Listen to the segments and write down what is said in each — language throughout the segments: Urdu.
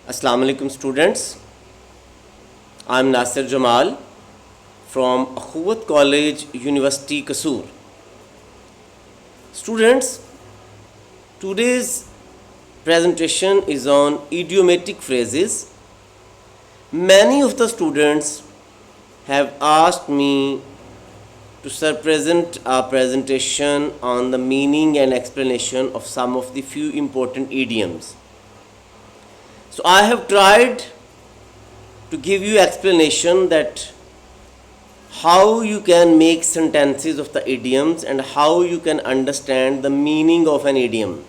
Assalamu alaikum students. I am Nasir Jamal from Akhuwat College, University Kasur. Students, today's presentation is on idiomatic phrases. Many of the students have asked me to present a presentation on the meaning and explanation of some of the few important idioms. So I have tried to give you explanation that how you can make sentences of the idioms and how you can understand the meaning of an idiom.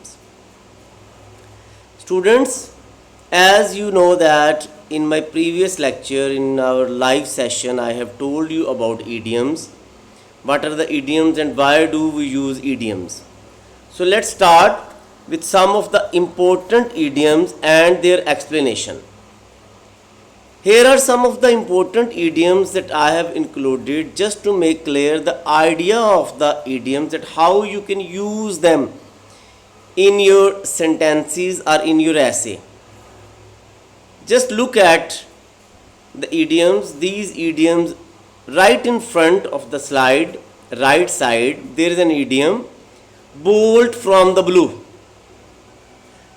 Students, as you know that in my previous lecture, in our live session, I have told you about idioms. What are the idioms and why do we use idioms? So let's start with some of the important idioms and their explanation. Here are some of the important idioms that I have included just to make clear the idea of the idioms, that how you can use them in your sentences or in your essay. Just look at the idioms. These idioms, right in front of the slide, right side, there is an idiom, bolt from the blue.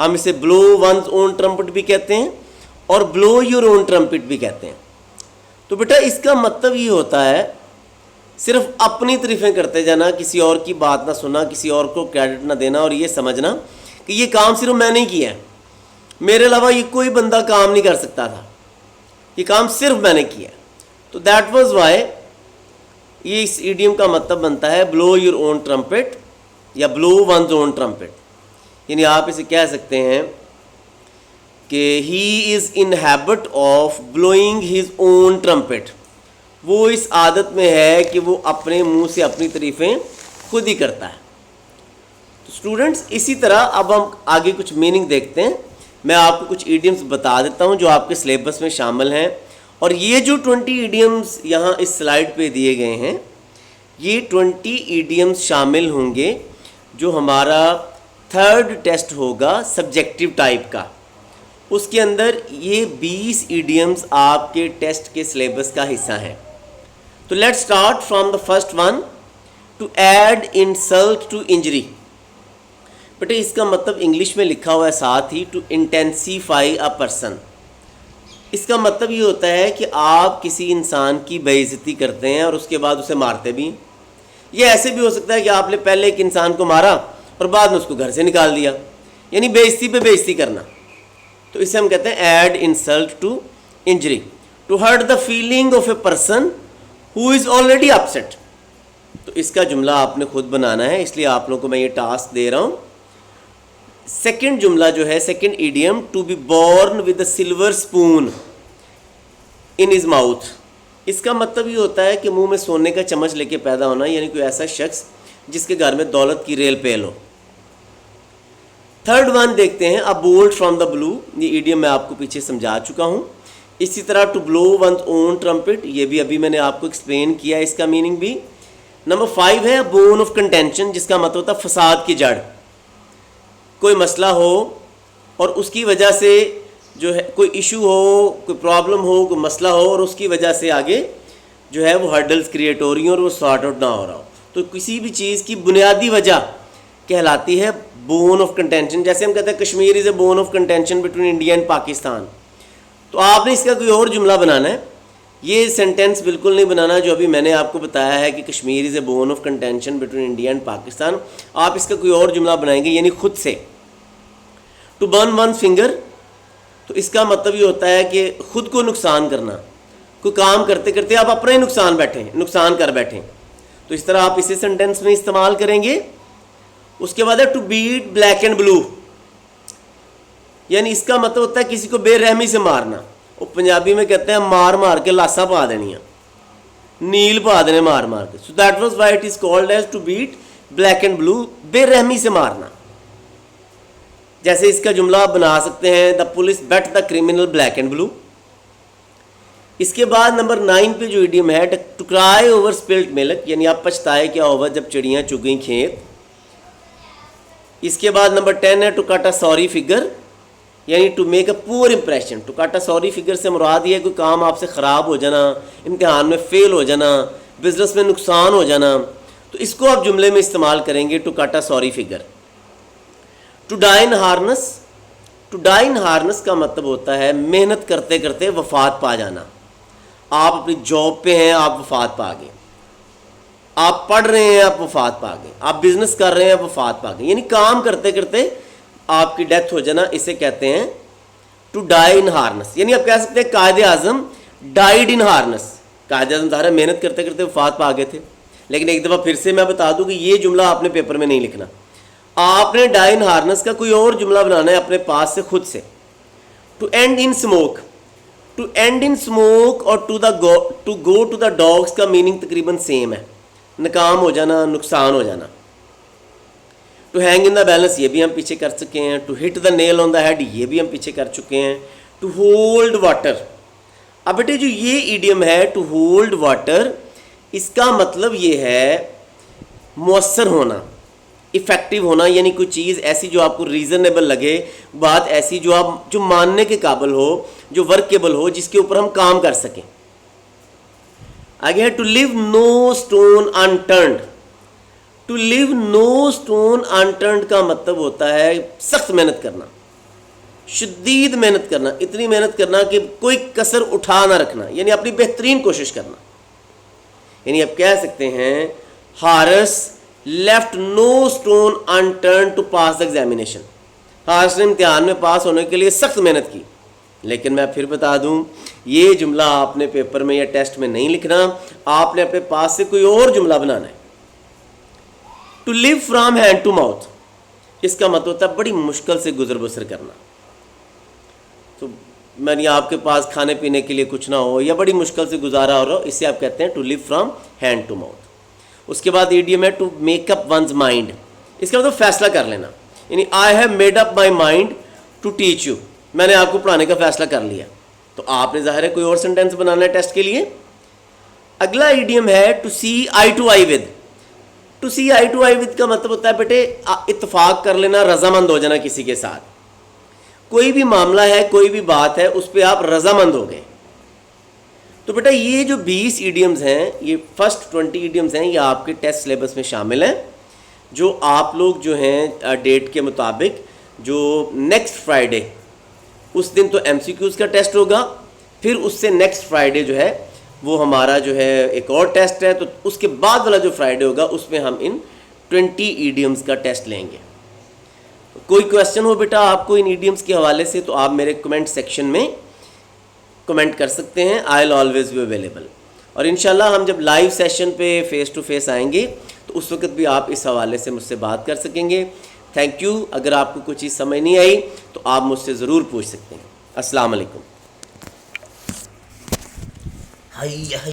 ہم اسے بلو ونز اون ٹرمپٹ بھی کہتے ہیں اور بلو یور اون ٹرمپٹ بھی کہتے ہیں. تو بیٹا اس کا مطلب یہ ہوتا ہے صرف اپنی تعریفیں کرتے جانا, کسی اور کی بات نہ سننا, کسی اور کو کریڈٹ نہ دینا, اور یہ سمجھنا کہ یہ کام صرف میں نے کیا ہے, میرے علاوہ یہ کوئی بندہ کام نہیں کر سکتا تھا, یہ کام صرف میں نے کیا ہے. تو دیٹ واز وائی یہ اس ایڈیم کا مطلب بنتا ہے بلو یور اون ٹرمپٹ یا بلو ونز اون ٹرمپٹ. یعنی آپ اسے کہہ سکتے ہیں کہ he is in habit of blowing his own trumpet, وہ اس عادت میں ہے کہ وہ اپنے منہ سے اپنی تعریفیں خود ہی کرتا ہے. تو اسٹوڈنٹس اسی طرح اب ہم آگے کچھ میننگ دیکھتے ہیں. میں آپ کو کچھ ایڈیمز بتا دیتا ہوں جو آپ کے سلیبس میں شامل ہیں, اور یہ جو 20 ایڈیمز یہاں اس سلائڈ پہ دیے گئے ہیں یہ 20 ایڈیمز شامل ہوں گے جو ہمارا تھرڈ ٹیسٹ ہوگا سبجیکٹیو ٹائپ کا. اس کے اندر یہ 20 ایڈیمز آپ کے ٹیسٹ کے سلیبس کا حصہ ہیں. تو let start from the first one, to add insult to injury. بیٹے اس کا مطلب انگلش میں لکھا ہوا ہے ساتھ ہی, ٹو انٹینسیفائی اے پرسن. اس کا مطلب یہ ہوتا ہے کہ آپ کسی انسان کی بے عزتی کرتے ہیں اور اس کے بعد اسے مارتے بھی ہیں. یہ ایسے بھی ہو سکتا ہے کہ آپ نے پہلے ایک انسان کو مارا اور بعد میں اس کو گھر سے نکال دیا, یعنی بے عزتی پہ بے عزتی کرنا. تو اسے ہم کہتے ہیں add insult to injury, to hurt the feeling of a person who is already upset. تو اس کا جملہ آپ نے خود بنانا ہے, اس لیے آپ لوگوں کو میں یہ ٹاسک دے رہا ہوں. سیکنڈ جملہ جو ہے, second idiom, to be born with a silver spoon in his mouth. اس کا مطلب یہ ہوتا ہے کہ منہ میں سونے کا چمچ لے کے پیدا ہونا, یعنی کوئی ایسا شخص جس کے گھر میں دولت کی ریل پیل ہو. تھرڈ ون دیکھتے ہیں, ا بولٹ فرام دا بلو. یہ ایڈیم میں آپ کو پیچھے سمجھا چکا ہوں. اسی طرح to blow one's own trumpet, یہ بھی ابھی میں نے آپ کو ایکسپلین کیا اس کا میننگ بھی. نمبر 5 ہے بون آف کنٹینشن, جس کا مطلب ہوتا ہے فساد کی جڑ. کوئی مسئلہ ہو اور اس کی وجہ سے جو ہے کوئی ایشو ہو, کوئی پرابلم ہو, کوئی مسئلہ ہو, اور اس کی وجہ سے آگے جو ہے وہ ہرڈلز کریٹ ہو رہی ہیں اور وہ سارٹ آؤٹ نہ ہو رہا ہو. تو کسی بھی چیز کی بنیادی وجہ کہلاتی ہے بون آف کنٹینشن. جیسے ہم کہتے ہیں Kashmir is a bone of contention between India and Pakistan. تو آپ نے اس کا کوئی اور جملہ بنانا ہے, یہ سینٹینس بالکل نہیں بنانا جو ابھی میں نے آپ کو بتایا ہے کہ Kashmir is a bone of contention between India and Pakistan. آپ اس کا کوئی اور جملہ بنائیں گے, یعنی خود سے. ٹو برن ون فنگر, تو اس کا مطلب یہ ہوتا ہے کہ خود کو نقصان کرنا. کوئی کام کرتے کرتے آپ اپنا ہی نقصان کر بیٹھیں. تو اس طرح آپ اسے سینٹینس میں استعمال کریں گے. اس کے بعد ہے ٹو بیٹ بلیک اینڈ بلو, یعنی اس کا مطلب ہوتا ہے کسی کو بے رحمی سے مارنا. وہ پنجابی میں کہتے ہیں مار مار کے لاسا پا دینی, نیل پا دینے مار مار کے. So that was why it is called as to beat black and blue, بے رحمی سے مارنا. جیسے اس کا جملہ آپ بنا سکتے ہیں, the police beat the criminal black and blue. اس کے بعد نمبر 9 پہ جو ایڈیم ہے, ٹو کرائی اوور سپلٹ ملک, یعنی آپ پچھتائے کیا ہوگا جب چڑیاں چگ گئیں کھیت. اس کے بعد نمبر 10 ہے to cut a sorry figure, یعنی to make a poor impression. To cut a sorry figure سے مراد یہ ہے کوئی کام آپ سے خراب ہو جانا, امتحان میں فیل ہو جانا, بزنس میں نقصان ہو جانا. تو اس کو آپ جملے میں استعمال کریں گے, to cut a sorry figure. To die in harness, to die in harness کا مطلب ہوتا ہے محنت کرتے کرتے وفات پا جانا. آپ اپنی جاب پہ ہیں, آپ وفات پا گئے. آپ پڑھ رہے ہیں, آپ وفات پا گئے. آپ بزنس کر رہے ہیں, آپ وفات پا گئے. یعنی کام کرتے کرتے آپ کی ڈیتھ ہو جانا, اسے کہتے ہیں ٹو ڈائی ان ہارنس. یعنی آپ کہہ سکتے ہیں قائد اعظم ڈائیڈ ان ہارنس. قائد اعظم ظاہر محنت کرتے کرتے وفات پا گئے تھے. لیکن ایک دفعہ پھر سے میں بتا دوں کہ یہ جملہ آپ نے پیپر میں نہیں لکھنا, آپ نے ڈائی ان ہارنس کا کوئی اور جملہ بنانا ہے اپنے پاس سے خود سے. To end in smoke, to end in smoke اور to go to the dogs کا میننگ تقریباً سیم ہے, ناکام ہو جانا, نقصان ہو جانا. To hang in the balance, یہ بھی ہم پیچھے کر چکے ہیں. To hit the Nile on the head, یہ بھی ہم پیچھے کر چکے ہیں. To hold water. اب بیٹے جو یہ ایڈیم ہے ٹو ہولڈ واٹر, اس کا مطلب یہ ہے مؤثر ہونا, افیکٹو ہونا. یعنی کوئی چیز ایسی جو آپ کو ریزنیبل لگے, بات ایسی جو ماننے کے قابل ہو, جو ورکیبل ہو, جس کے اوپر ہم کام کر سکیں. آگے ہے to leave no stone unturned. To leave no stone unturned کا مطلب ہوتا ہے سخت محنت کرنا. شدید محنت کرنا, اتنی محنت کرنا کہ کوئی کسر اٹھا نہ رکھنا, یعنی اپنی بہترین کوشش کرنا. یعنی آپ کہہ سکتے ہیں Haris left no stone unturned to pass the examination. Haris نے امتحان میں پاس ہونے کے لیے سخت محنت کی. لیکن میں پھر بتا دوں, یہ جملہ آپ نے پیپر میں یا ٹیسٹ میں نہیں لکھنا, آپ نے اپنے پاس سے کوئی اور جملہ بنانا ہے. To live from hand to mouth, اس کا مطلب ہوتا ہے بڑی مشکل سے گزر بسر کرنا. تو یعنی آپ کے پاس کھانے پینے کے لیے کچھ نہ ہو یا بڑی مشکل سے گزارا ہو رہا ہو, اسے آپ کہتے ہیں to live from hand to mouth. اس کے بعد ایڈیم ہے to make up one's mind. اس کا مطلب فیصلہ کر لینا, یعنی I have made up my mind to teach you, میں نے آپ کو پڑھانے کا فیصلہ کر لیا. تو آپ نے ظاہر ہے کوئی اور سینٹینس بنانا ہے ٹیسٹ کے لیے. اگلا ایڈیم ہے to see eye to eye with. To see eye to eye with کا مطلب ہوتا ہے بیٹے اتفاق کر لینا, رضامند ہو جانا کسی کے ساتھ. کوئی بھی معاملہ ہے, کوئی بھی بات ہے, اس پہ آپ رضامند ہو گئے. تو بیٹا یہ جو 20 ایڈیمز ہیں, یہ فرسٹ 20 ایڈیمز ہیں, یہ آپ کے ٹیسٹ سلیبس میں شامل ہیں, جو آپ لوگ جو ہیں ڈیٹ کے مطابق جو نیکسٹ فرائیڈے, اس دن تو ایم سی کیوز کا ٹیسٹ ہوگا, پھر اس سے نیکسٹ فرائیڈے جو ہے وہ ہمارا جو ہے ایک اور ٹیسٹ ہے. تو اس کے بعد والا جو فرائیڈے ہوگا اس میں ہم ان 20 ایڈیمز کا ٹیسٹ لیں گے. کوئی کویسچن ہو بیٹا آپ کو ان ایڈیمز کے حوالے سے تو آپ میرے کمنٹ سیکشن میں کمنٹ کر سکتے ہیں. آئی ول آلویز بی اویلیبل. اور انشاءاللہ ہم جب لائیو سیشن پہ فیس ٹو فیس آئیں گے تو اس وقت بھی آپ اس حوالے سے مجھ سے بات کر سکیں گے. Thank you. اگر آپ کو کوئی چیز سمجھ نہیں آئی تو آپ مجھ سے ضرور پوچھ سکتے ہیں. السلام علیکم.